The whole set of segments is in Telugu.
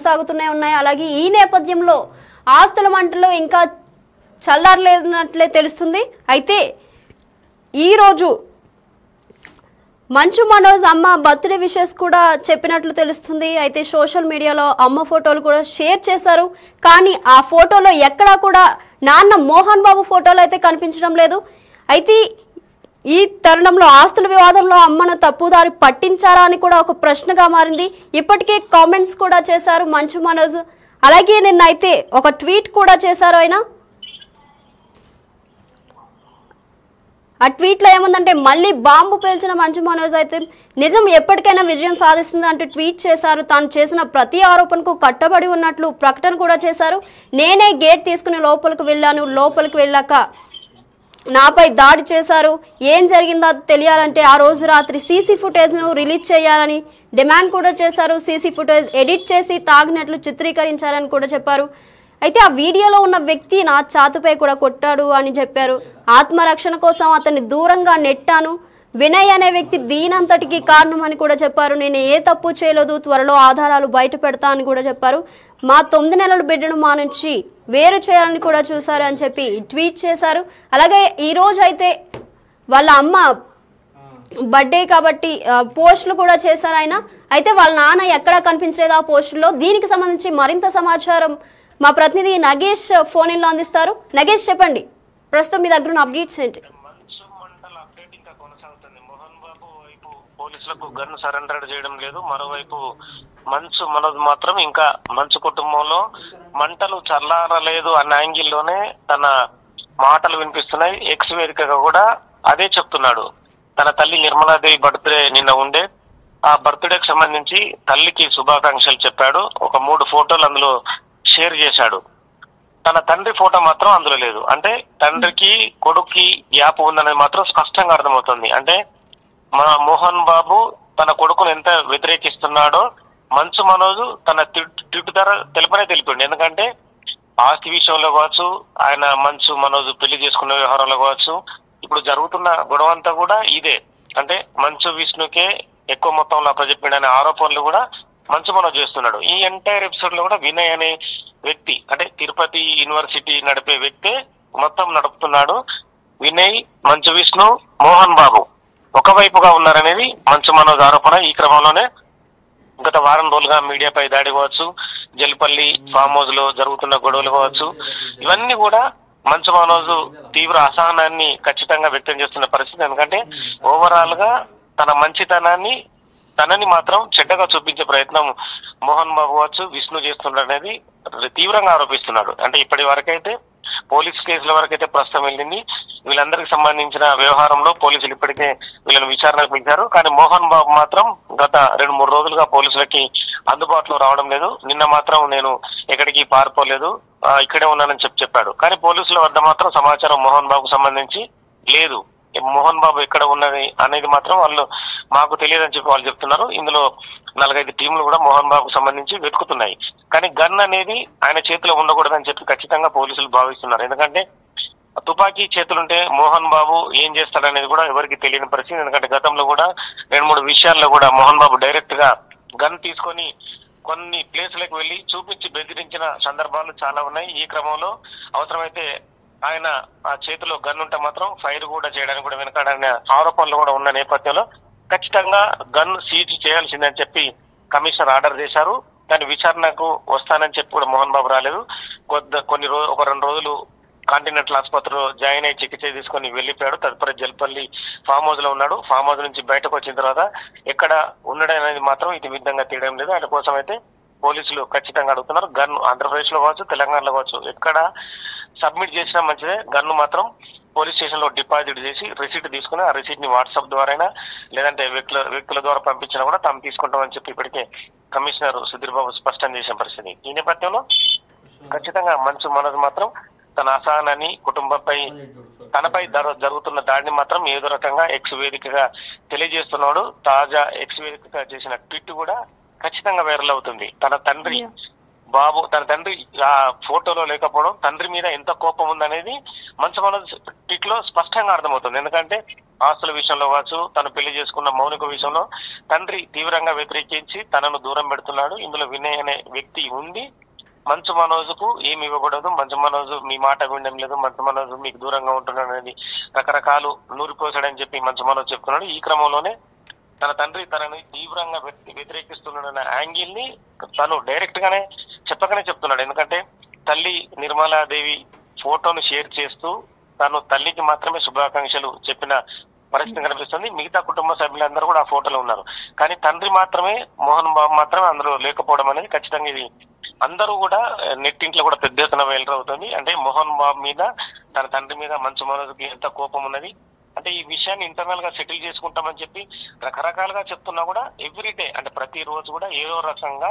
సాగుతూనే ఉన్నాయి. అలాగే ఈ నేపథ్యంలో ఆస్తుల మంటలు ఇంకా చల్లారలేనట్లే తెలుస్తుంది. అయితే ఈరోజు మంచు మనోజ్ అమ్మ బర్త్డే విషెస్ కూడా చెప్పినట్లు తెలుస్తుంది. అయితే సోషల్ మీడియాలో అమ్మ ఫోటోలు కూడా షేర్ చేశారు. కానీ ఆ ఫోటోలో ఎక్కడా కూడా నాన్న మోహన్ బాబు ఫోటోలు అయితే కనిపించడం లేదు. అయితే ఈ తరుణంలో ఆస్తుల వివాదంలో అమ్మను తప్పుదారి పట్టించారా అని కూడా ఒక ప్రశ్నగా మారింది. ఇప్పటికే కామెంట్స్ కూడా చేశారు మంచు మనోజ్. అలాగే నిన్నైతే ఒక ట్వీట్ కూడా చేశారు ఆయన. ఆ ట్వీట్లో ఏముందంటే మళ్ళీ బాంబు పేల్చిన మంచు మనోజ్ అయితే నిజం ఎప్పటికైనా విజయం సాధిస్తుంది అంటూ ట్వీట్ చేశారు. తాను చేసిన ప్రతి ఆరోపణకు కట్టబడి ఉన్నట్లు ప్రకటన కూడా చేశారు. నేనే గేట్ తీసుకుని లోపలికి వెళ్ళాను. లోపలికి వెళ్ళాక నాపై దాడి చేశారు. ఏం జరిగిందో తెలియాలంటే ఆ రోజు రాత్రి సీసీ ఫుటేజ్ను రిలీజ్ చేయాలని డిమాండ్ కూడా చేశారు. సీసీ ఫుటేజ్ ఎడిట్ చేసి తాగినట్లు చిత్రీకరించారని కూడా చెప్పారు. అయితే ఆ వీడియోలో ఉన్న వ్యక్తి నా ఛాతిపై కూడా కొట్టాడు అని చెప్పారు. ఆత్మరక్షణ కోసం అతన్ని దూరంగా నెట్టాను. వినయ్ అనే వ్యక్తి దీనంతటికి కారణం అని కూడా చెప్పారు. నేను ఏ తప్పు చేయలేదు, త్వరలో ఆధారాలు బయట పెడతా అని కూడా చెప్పారు. మా 9 నెలల బిడ్డను మా నుంచి వేరు చేయాలని కూడా చూశారు అని చెప్పి ట్వీట్ చేశారు. అలాగే ఈరోజు అయితే వాళ్ళ అమ్మ బర్త్డే కాబట్టి పోస్టులు కూడా చేశారు ఆయన. అయితే వాళ్ళ నాన్న ఎక్కడా కనిపించలేదు ఆ పోస్టుల్లో. దీనికి సంబంధించి మరింత సమాచారం మా ప్రతినిధి నగేష్ ఫోన్ ఇన్లో అందిస్తారు. నగేష్ చెప్పండి, ప్రస్తుతం మీ దగ్గర ఉన్న అప్డేట్స్ ఏంటి? మోహన్ బాబు వైపు పోలీసులకు గన్ సరెండర్ చేయడం లేదు. మరోవైపు మంచు మనోజ్ మాత్రం ఇంకా మంచు కుటుంబంలో మంటలు చల్లారలేదు అన్న యాంగిల్లోనే తన మాటలు వినిపిస్తున్నాయి. ఎక్స్ వేదికగా కూడా అదే చెప్తున్నాడు. తన తల్లి నిర్మలాదేవి బర్త్డే నిన్న ఉండే, ఆ బర్త్డేకి సంబంధించి తల్లికి శుభాకాంక్షలు చెప్పాడు. ఒక 3 ఫోటోలు అందులో షేర్ చేశాడు. తన తండ్రి ఫోటో మాత్రం అందులో లేదు. అంటే తండ్రికి కొడుక్కి గ్యాప్ ఉందనేది మాత్రం స్పష్టంగా అర్థమవుతుంది. అంటే మన మోహన్ బాబు తన కొడుకును ఎంత వ్యతిరేకిస్తున్నాడో మంచు మనోజ్ తన ట్విట్ ద్వారా తెలిపిండు. ఎందుకంటే ఆస్తి విషయంలో కావచ్చు, ఆయన మంచు మనోజ్ పెళ్లి చేసుకున్న వ్యవహారంలో కావచ్చు, ఇప్పుడు జరుగుతున్న గొడవ అంతా కూడా ఇదే. అంటే మంచు విష్ణుకే ఎక్కువ మొత్తంలో అప్పచెప్పిండనే ఆరోపణలు కూడా మంచు మనోజ్ చేస్తున్నాడు. ఈ ఎంటైర్ ఎపిసోడ్ లో కూడా వినయ్ అనే వ్యక్తి, అంటే తిరుపతి యూనివర్సిటీ నడిపే వ్యక్తే మొత్తం నడుపుతున్నాడు. వినయ్, మంచు విష్ణు, మోహన్ బాబు ఒకవైపుగా ఉన్నారనేది మంచు మనోజ్ ఆరోపణ. ఈ క్రమంలోనే గత వారం రోజులుగా మీడియాపై దాడి కావచ్చు, జల్పల్లి ఫామ్ హౌస్ లో జరుగుతున్న గొడవలు కావచ్చు, ఇవన్నీ కూడా మంచు మనోజ్ తీవ్ర అసహనాన్ని ఖచ్చితంగా వ్యక్తం చేస్తున్న పరిస్థితి. ఎందుకంటే ఓవరాల్ గా తన మంచితనాన్ని, తనని మాత్రం చెడ్డగా చూపించే ప్రయత్నం మోహన్ బాబు కావచ్చు, విష్ణు చేస్తున్నాడు అనేది తీవ్రంగా ఆరోపిస్తున్నాడు. అంటే ఇప్పటి వరకైతే పోలీస్ కేసుల వరకైతే ప్రస్తుతం వెళ్ళింది. వీళ్ళందరికి సంబంధించిన వ్యవహారంలో పోలీసులు ఇప్పటికే వీళ్ళని విచారణకు పిలిచారు. కానీ మోహన్ బాబు మాత్రం గత 2-3 రోజులుగా పోలీసులకి అందుబాటులో రావడం లేదు. నిన్న మాత్రం నేను ఎక్కడికి పారిపోలేదు, ఇక్కడే ఉన్నానని చెప్పాడు. కానీ పోలీసుల వద్ద మాత్రం సమాచారం మోహన్ బాబుకు సంబంధించి లేదు. మోహన్ బాబు ఎక్కడ ఉన్నది అనేది మాత్రం వాళ్ళు మాకు తెలియదని చెప్పి వాళ్ళు చెప్తున్నారు. ఇందులో 4-5 టీంలు కూడా మోహన్ బాబుకు సంబంధించి వెతుకుతున్నాయి. కానీ గన్ అనేది ఆయన చేతిలో ఉండకూడదని చెప్పి ఖచ్చితంగా పోలీసులు భావిస్తున్నారు. ఎందుకంటే తుపాకీ చేతులుంటే మోహన్ బాబు ఏం చేస్తాడనేది కూడా ఎవరికి తెలియని పరిస్థితి. ఎందుకంటే గతంలో కూడా 2-3 విషయాల్లో కూడా మోహన్ బాబు డైరెక్ట్ గా గన్ తీసుకొని కొన్ని ప్లేసులకు వెళ్లి చూపించి బెదిరించిన సందర్భాలు చాలా ఉన్నాయి. ఈ క్రమంలో అవసరమైతే ఆయన ఆ చేతిలో గన్ ఉంటే మాత్రం ఫైర్ కూడా చేయడానికి కూడా వెనకాడనే ఆరోపణలు కూడా ఉన్న నేపథ్యంలో ఖచ్చితంగా గన్ సీజ్ చేయాల్సిందని చెప్పి కమిషనర్ ఆర్డర్ చేశారు. కానీ విచారణకు వస్తానని చెప్పి కూడా మోహన్ బాబు రాలేదు. ఒక 2 రోజులు కాంటినెంటల్ ఆసుపత్రిలో జాయిన్ అయ్యి చికిత్స తీసుకొని వెళ్లిపోయాడు. తదుపరి జల్పల్లి ఫామ్ హౌస్ లో ఉన్నాడు. ఫామ్ హౌస్ నుంచి బయటకు వచ్చిన తర్వాత ఎక్కడ ఉన్నాడనేది మాత్రం ఇది విధంగా తీయడం లేదు. ఆయన కోసం అయితే పోలీసులు ఖచ్చితంగా అడుగుతున్నారు. గన్ ఆంధ్రప్రదేశ్ లో కావచ్చు, తెలంగాణలో కావచ్చు, ఎక్కడ సబ్మిట్ చేసినా మంచిదే. గన్ను మాత్రం పోలీస్ స్టేషన్ లో డిపాజిట్ చేసి రిసీట్ తీసుకుని ఆ రిసీట్ ని వాట్సాప్ ద్వారా లేదంటే వ్యక్తుల ద్వారా పంపించినా కూడా తాము తీసుకుంటామని చెప్పి ఇప్పటికే కమిషనర్ సుధీర్ బాబు స్పష్టం చేసిన పరిస్థితి. ఈ నేపథ్యంలో ఖచ్చితంగా మంచు మనోజ్ మాత్రం తన అసహనాన్ని, కుటుంబంపై తనపై జరుగుతున్న దాడిని మాత్రం ఏదో రకంగా ఎక్స్ వేదికగా తెలియజేస్తున్నాడు. తాజా ఎక్స్ వేదికగా చేసిన ట్వీట్ కూడా ఖచ్చితంగా వైరల్ అవుతుంది. తన తండ్రి ఆ ఫోటోలో లేకపోవడం, తండ్రి మీద ఎంత కోపం ఉందనేది మంచు మనోజ్ ట్వీట్ లో స్పష్టంగా అర్థమవుతుంది. ఎందుకంటే ఆస్తుల విషయంలో కావచ్చు, తను పెళ్లి చేసుకున్న మౌనిక విషయంలో తండ్రి తీవ్రంగా వ్యతిరేకించి తనను దూరం పెడుతున్నాడు. ఇందులో వినయ్ అనే వ్యక్తి ఉంది. మంచు మనోజ్కు ఏమి ఇవ్వకూడదు, మంచు మనోజ్ మీ మాట వినడం లేదు, మంచు మనోజ్ మీకు దూరంగా ఉంటున్నాడు అనేది రకరకాలు నూరిపోసాడని చెప్పి మంచు మనోజ్ చెప్తున్నాడు. ఈ క్రమంలోనే తన తండ్రి తనని తీవ్రంగా వ్యతిరేకిస్తున్నాడన్న యాంగిల్ ని తను డైరెక్ట్ గానే చెప్పకనే చెప్తున్నాడు. ఎందుకంటే తల్లి నిర్మలాదేవి ఫోటోను షేర్ చేస్తూ తను తల్లికి మాత్రమే శుభాకాంక్షలు చెప్పిన పరిస్థితి కనిపిస్తుంది. మిగతా కుటుంబ సభ్యులందరూ కూడా ఆ ఫోటోలో ఉన్నారు. కానీ తండ్రి మాత్రమే, మోహన్ బాబు మాత్రమే అందులో లేకపోవడం అనేది ఖచ్చితంగా ఇది అందరూ కూడా నెట్టింట్లో కూడా పెద్ద ఎత్తున అవుతుంది. అంటే మోహన్ బాబు మీద, తన తండ్రి మీద మంచు మనోజ్కి ఎంత కోపం ఉన్నది అంటే ఈ విషయాన్ని ఇంటర్నల్ గా సెటిల్ చేసుకుంటామని చెప్పి రకరకాలుగా చెప్తున్నా కూడా ఎవ్రీడే అంటే ప్రతిరోజు కూడా ఏదో రకంగా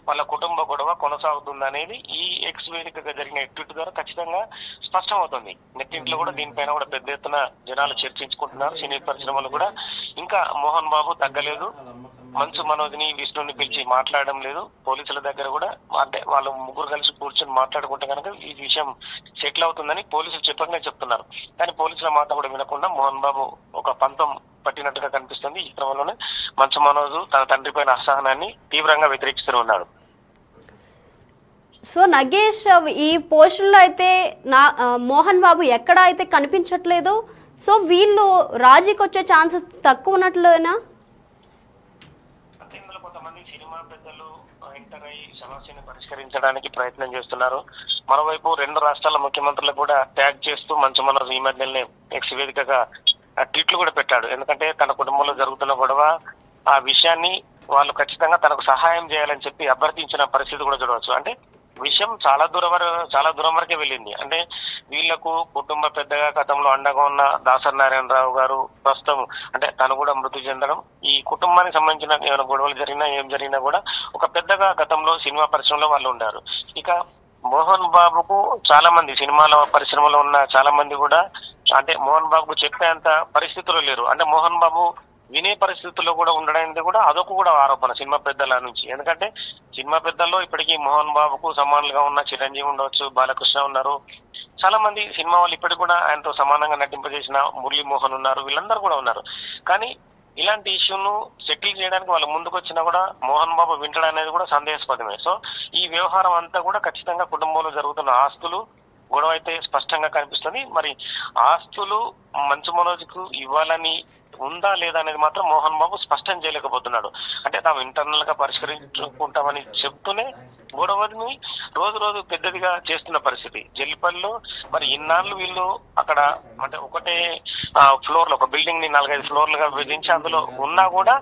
వాళ్ళ కుటుంబ గొడవ కొనసాగుతుంది అనేది ఈ ఎక్స్ వేదికగా జరిగిన ట్వీట్ ద్వారా ఖచ్చితంగా స్పష్టం అవుతుంది. నెట్టింట్లో కూడా దీనిపైన కూడా పెద్ద ఎత్తున జనాలు చర్చించుకుంటున్నారు. సినీ పరిశ్రమలు కూడా ఇంకా మోహన్ బాబు తగ్గలేదు, మంచు మనోజ్ని విష్ణుని పిలిచి మాట్లాడడం లేదు. పోలీసుల దగ్గర కూడా అంటే వాళ్ళు ముగ్గురు కలిసి కూర్చొని మాట్లాడుకుంటే కనుక ఈ విషయం సెటిల్ అవుతుందని పోలీసులు చెప్పగానే చెప్తున్నారు. కానీ పోలీసుల మాట కూడా వినకుండా మోహన్ బాబు ఒక పంతం పట్టినట్టుగా కనిపిస్తుంది. ఈ క్రమంలోనే మంచు మనోజ్ తన తండ్రి పైన అసహనాన్ని తీవ్రంగా వ్యతిరేకిస్తూ ఉన్నాడు. సో నగేష్, ఈ పోస్టుల్లో అయితే మోహన్ బాబు ఎక్కడ అయితే కనిపించట్లేదు, సో వీళ్ళు రాజీకి వచ్చే ఛాన్స్ తక్కువ ఉన్నట్లేనా? ఇందులో కొంతమంది సినిమా పెద్దలు ఎంటర్ అయ్యి సమస్యను పరిష్కరించడానికి ప్రయత్నం చేస్తున్నారు. మరోవైపు రెండు రాష్ట్రాల ముఖ్యమంత్రులు కూడా ట్యాగ్ చేస్తూ మంచు మనోజ్ ఈ మధ్యనే ఎక్స్ వేదికగా ట్వీట్లు కూడా పెట్టాడు. ఎందుకంటే తన కుటుంబంలో జరుగుతున్న గొడవ, ఆ విషయాన్ని వాళ్ళు ఖచ్చితంగా తనకు సహాయం చేయాలని చెప్పి అభ్యర్థించిన పరిస్థితి కూడా చూడవచ్చు. అంటే విషయం చాలా దూరం వరకే వెళ్ళింది. అంటే వీళ్లకు కుటుంబ పెద్దగా గతంలో అండగా ఉన్న దాసరి నారాయణరావు గారు ప్రస్తుతం అంటే తను కూడా మృతి చెందడం, ఈ కుటుంబానికి సంబంధించిన ఏమైనా గొడవలు జరిగినా ఏం జరిగినా కూడా ఒక పెద్దగా గతంలో సినిమా పరిశ్రమలో వాళ్ళు ఉండారు. ఇక మోహన్ బాబుకు చాలా మంది సినిమాల పరిశ్రమలో ఉన్న చాలా మంది కూడా అంటే మోహన్ బాబుకు చెప్పేంత పరిస్థితులు లేరు. అంటే మోహన్ బాబు వినే పరిస్థితుల్లో కూడా ఉండడానికి కూడా అదొక కూడా ఆరోపణ సినిమా పెద్దల నుంచి. ఎందుకంటే సినిమా పెద్దల్లో ఇప్పటికీ మోహన్ బాబుకు సమానంగా ఉన్న చిరంజీవి ఉండవచ్చు, బాలకృష్ణ ఉన్నారు, చాలా మంది సినిమా వాళ్ళు ఇప్పటికి కూడా ఆయనతో సమానంగా నటింపజేసిన మురళీ మోహన్ ఉన్నారు, వీళ్ళందరూ కూడా ఉన్నారు. కానీ ఇలాంటి ఇష్యూను సెటిల్ చేయడానికి వాళ్ళు ముందుకు వచ్చినా కూడా మోహన్ బాబు వింటడం అనేది కూడా సందేహాస్పదమే. సో ఈ వ్యవహారం అంతా కూడా ఖచ్చితంగా కుటుంబంలో జరుగుతున్న ఆస్తులు గొడవ అయితే స్పష్టంగా కనిపిస్తుంది. మరి ఆస్తులు మంచు మనోజ్కు ఇవ్వాలని ఉందా లేదా అనేది మాత్రం మోహన్ బాబు స్పష్టం చేయలేకపోతున్నాడు. అంటే తాము ఇంటర్నల్ గా పరిష్కరించుకుంటామని చెప్తూనే గొడవని రోజు పెద్దదిగా చేస్తున్న పరిస్థితి జల్లిపల్లిలో. మరి ఇన్నాళ్ళు వీళ్ళు అక్కడ అంటే ఒకటే ఫ్లోర్ లో ఒక బిల్డింగ్ ని 4-5 ఫ్లోర్లుగా విభజించి అందులో ఉన్నా కూడా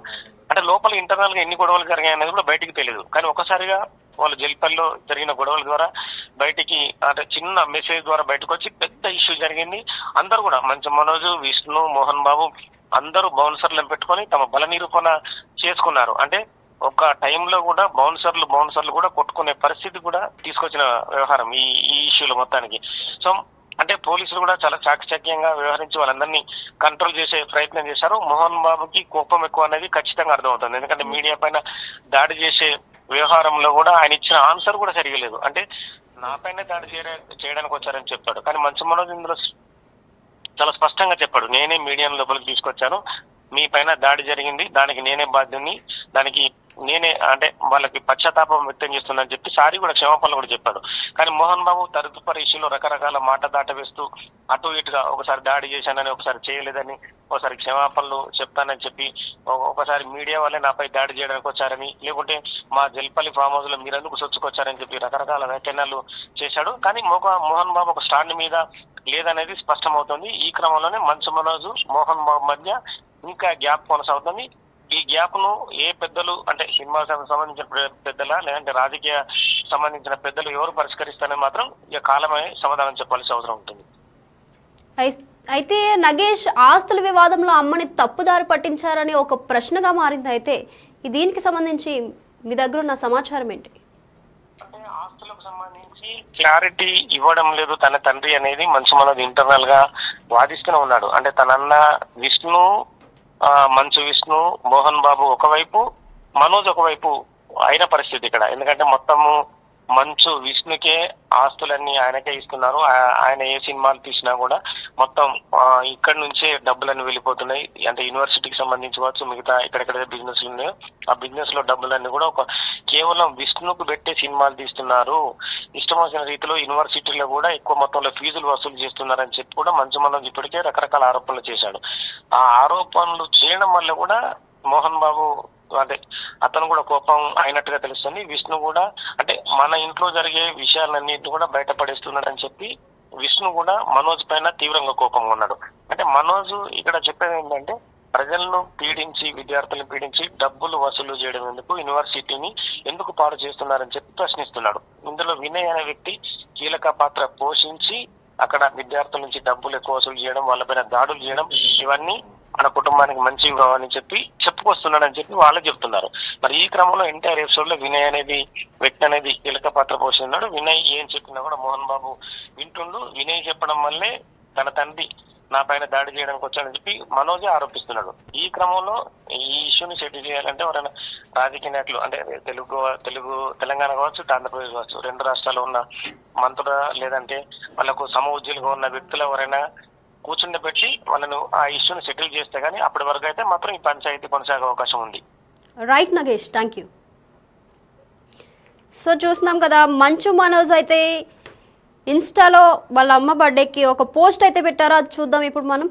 అంటే లోపల ఇంటర్నల్ గా ఎన్ని గొడవలు జరిగాయి అనేది కూడా బయటికి తెలియదు. కానీ ఒకసారిగా వాళ్ళు జల్లిపల్లిలో జరిగిన గొడవల ద్వారా బయటికి అంటే చిన్న మెసేజ్ ద్వారా బయటకు వచ్చి పెద్ద ఇష్యూ జరిగింది. అందరూ కూడా మంచు మనోజ్, విష్ణు, మోహన్ బాబు అందరూ బౌన్సర్లను పెట్టుకొని తమ బల నిరూపణ చేసుకున్నారు. అంటే ఒక టైంలో కూడా బౌన్సర్లు కూడా కొట్టుకునే పరిస్థితి కూడా తీసుకొచ్చిన వ్యవహారం ఈ ఇష్యూలో మొత్తానికి. సో అంటే పోలీసులు కూడా చాలా చాకచక్యంగా వ్యవహరించి వాళ్ళందరినీ కంట్రోల్ చేసే ప్రయత్నం చేశారు. మోహన్ బాబుకి కోపం ఎక్కువ అనేది ఖచ్చితంగా అర్థమవుతుంది. ఎందుకంటే మీడియా పైన దాడి చేసే వ్యవహారంలో కూడా ఆయన ఇచ్చిన ఆన్సర్ కూడా సరిగా లేదు. అంటే నా పైన దాడి చేయడానికి వచ్చారని చెప్పాడు. కానీ మంచు మనోజ్ ఇందులో చాలా స్పష్టంగా చెప్పాడు, నేనే మీడియాను లోపలికి తీసుకొచ్చాను, మీ పైన దాడి జరిగింది, దానికి నేనే బాధ్యుని, దానికి నేనే అంటే వాళ్ళకి పశ్చాత్తాపం వ్యక్తం చేస్తుందని చెప్పి సారీ కూడా క్షమాపణలు కూడా చెప్పాడు. కానీ మోహన్ బాబు తదుపరి ఇష్యూలో రకరకాల మాట దాట వేస్తూ అటు ఇటుగా ఒకసారి దాడి చేశానని, ఒకసారి చేయలేదని, ఒకసారి క్షమాపణలు చెప్తానని చెప్పి, ఒకసారి మీడియా వాళ్ళే నాపై దాడి చేయడానికి వచ్చారని, లేకుంటే మా జల్పల్లి ఫామ్ హౌస్ లో మీరెందుకు సొచ్చుకొచ్చారని చెప్పి రకరకాల వ్యాఖ్యానాలు చేశాడు. కానీ మోహన్ బాబు ఒక స్టాండ్ మీద లేదనేది స్పష్టమవుతుంది. ఈ క్రమంలోనే మంచు మనోజ్, మోహన్ బాబు మధ్య ఇంకా గ్యాప్ కొనసాగుతుంది. ఈ గ్యాప్ ను ఏ పెద్దలు అంటే సినిమా సంబంధించిన పెద్దల లేదంటే రాజకీయ సంబంధించిన పెద్దలు ఎవరు పరిష్కరిస్తారని మాత్రం ఇక కాలమే సమాధానం చెప్పాల్సిన అవసరం ఉంటుంది. అయితే నగేష్, ఆస్తుల వివాదంలో అమ్మని తప్పుదారి పట్టించారని ఒక ప్రశ్నగా మారింది. అయితే దీనికి సంబంధించి మీ దగ్గర ఉన్న సమాచారం ఏంటి? అంటే ఆస్తులకు సంబంధించి క్లారిటీ ఇవ్వడం లేదు తన తండ్రి అనేది మంచు మనోజ్ ఇంటర్నల్ గా వాదిస్తూనే ఉన్నాడు. అంటే తనన్న విష్ణు, మంచు విష్ణు, మోహన్ బాబు ఒకవైపు, మనోజ్ ఒకవైపు అయిన పరిస్థితి ఇక్కడ. ఎందుకంటే మొత్తము మంచు విష్ణుకే ఆస్తులన్నీ ఆయనకే ఇస్తున్నారు. ఆయన ఏ సినిమాలు తీసినా కూడా మొత్తం ఇక్కడ నుంచే డబ్బులన్నీ వెళ్ళిపోతున్నాయి. అంటే యూనివర్సిటీకి సంబంధించి కావచ్చు, మిగతా ఎక్కడెక్కడ బిజినెస్ ఉన్నాయో ఆ బిజినెస్ లో డబ్బులన్నీ కూడా కేవలం విష్ణుకు పెట్టే సినిమాలు తీస్తున్నారు. ఇష్టం వచ్చిన రీతిలో యూనివర్సిటీలో కూడా ఎక్కువ మొత్తంలో ఫీజులు వసూలు చేస్తున్నారని చెప్పి కూడా మంచు మనోజ్ ఇప్పటికే రకరకాల ఆరోపణలు చేశాడు. ఆ ఆరోపణలు చేయడం వల్ల కూడా మోహన్ బాబు అంటే అతను కూడా కోపం అయినట్టుగా తెలుస్తుంది. విష్ణు కూడా అంటే మన ఇంట్లో జరిగే విషయాలన్నింటినీ కూడా బయటపడేస్తున్నాడని చెప్పి విష్ణు కూడా మనోజ్ పైన తీవ్రంగా కోపంగా ఉన్నాడు. అంటే మనోజ్ ఇక్కడ చెప్పేది ఏంటంటే ప్రజలను పీడించి, విద్యార్థులను పీడించి డబ్బులు వసూలు చేయడం ఎందుకు, యూనివర్సిటీని ఎందుకు పాడు చేస్తున్నారని చెప్పి ప్రశ్నిస్తున్నాడు. ఇందులో వినయ్ అనే వ్యక్తి కీలక పాత్ర పోషించి అక్కడ విద్యార్థుల నుంచి డబ్బులు ఎక్కువ వసూలు చేయడం, వాళ్ళపైన దాడులు చేయడం, ఇవన్నీ మన కుటుంబానికి మంచివి కావని చెప్పి చెప్పుకొస్తున్నాడని చెప్పి వాళ్ళే చెప్తున్నారు. మరి ఈ క్రమంలో ఎంటైర్ ఎపిసోడ్ లో వినయ్ అనేది వ్యక్తి అనేది కీలక పాత్ర పోషిస్తున్నాడు. వినయ్ ఏం చెప్పినా కూడా మోహన్ బాబు వింటుండు. వినయ్ చెప్పడం వల్లే తన తండ్రి నా పైన దాడి చేయడానికి వచ్చాడని చెప్పి మనోజే ఆరోపిస్తున్నాడు. ఈ క్రమంలో ఈ ఇష్యూని సెటిల్ చేయాలంటే ఎవరైనా రాజకీయ నాయకులు అంటే తెలంగాణ కావచ్చు, ఆంధ్రప్రదేశ్ కావచ్చు, రెండు రాష్ట్రాల్లో ఉన్న మంత్రుల లేదంటే వాళ్ళకు సమఉద్యోగులుగా ఉన్న వ్యక్తులు ఎవరైనా కూర్చుండబెట్టి వాళ్ళను ఆ ఇష్యూని సెటిల్ చేస్తే గానీ అప్పటి వరకు అయితే మాత్రం ఈ పంచాయతీ కొనసాగే అవకాశం ఉంది. Right Nagesh, thank you. So చూస్తున్నాం కదా, మంచు మనోజ్ అయితే ఇన్స్టాలో వాళ్ళ అమ్మ బర్త్డేకి ఒక పోస్ట్ అయితే పెట్టారో అది చూద్దాం ఇప్పుడు మనం.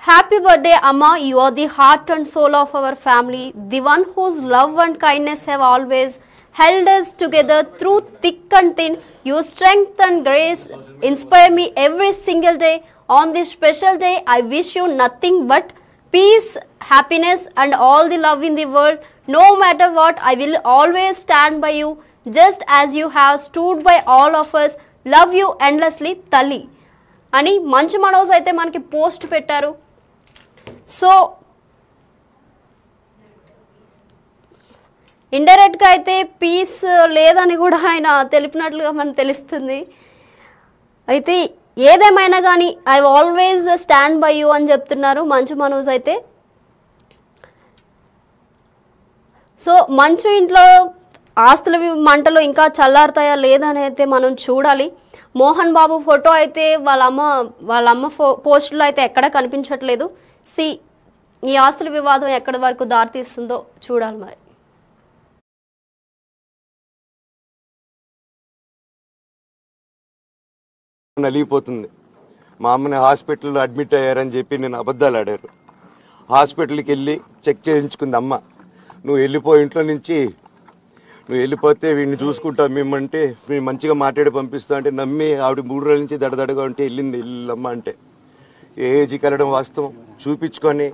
హ్యాపీ బర్త్డే అమ్మ, you are the heart and soul of our family, the one whose love and kindness have always held us together through thick and thin. Your strength and grace inspire me every single day. On this special day, I wish you nothing but peace, happiness and all the love in the world. No matter what, I will always stand by you just as you have stood by all of us. Love you endlessly, Tali. అని మంచు మనోజ్ అయితే మనకి పోస్ట్ పెట్టారు. సో ఇండైరెక్ట్గా అయితే పీస్ లేదని కూడా ఆయన తెలిపినట్లుగా మనకు తెలుస్తుంది. అయితే ఏదేమైనా కానీ I always stand by you అని చెప్తున్నారు మంచు మనోజ్ అయితే. సో మంచు ఇంట్లో ఆస్తుల మంటలు ఇంకా చల్లారుతాయా లేదని అయితే మనం చూడాలి. మోహన్ బాబు ఫోటో అయితే వాళ్ళ అమ్మ పోస్టులో అయితే ఎక్కడా కనిపించట్లేదు. ఈ ఆస్తుల వివాదం ఎక్కడి వరకు దారితీస్తుందో చూడాలి మరి. నలిగిపోతుంది. మా అమ్మని హాస్పిటల్లో అడ్మిట్ అయ్యారని చెప్పి నేను అబద్ధాలు ఆడారు. హాస్పిటల్కి వెళ్ళి చెక్ చేయించుకుంది అమ్మ. నువ్వు వెళ్ళిపో ఇంట్లో నుంచి, నువ్వు వెళ్ళిపోతే వీడిని చూసుకుంటావు మేమంటే మేము మంచిగా మాట్లాడి పంపిస్తా అంటే నమ్మి ఆవిడ 3 రోజుల నుంచి దడదడగా ఉంటే వెళ్ళమ్మ అంటే ఏజీకి వెళ్ళడం వాస్తవం చూపించుకొని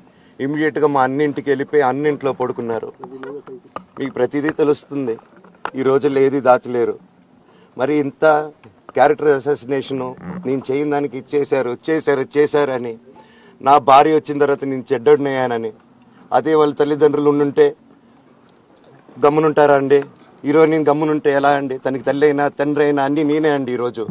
ఇమీడియట్గా మా అన్నింటికి వెళ్ళిపోయి అన్నింట్లో పడుకున్నారు. మీకు ప్రతిదీ తెలుస్తుంది. ఈ రోజుల్లో ఏది దాచలేరు. మరి ఇంత క్యారెక్టర్ అసాసినేషను నేను చేయని దానికి చేశారు అని నా భార్య వచ్చిన తర్వాత నేను చెడ్డోడినయ్యానని అదే వాళ్ళ తల్లిదండ్రులు ఉండుంటే గమ్మునుంటారా అండి? ఈరోజు నేను గమ్మునుంటే ఎలా అండి? తనకి తల్లి అయినా తండ్రి అయినా అన్నీ నేనే అండి ఈరోజు.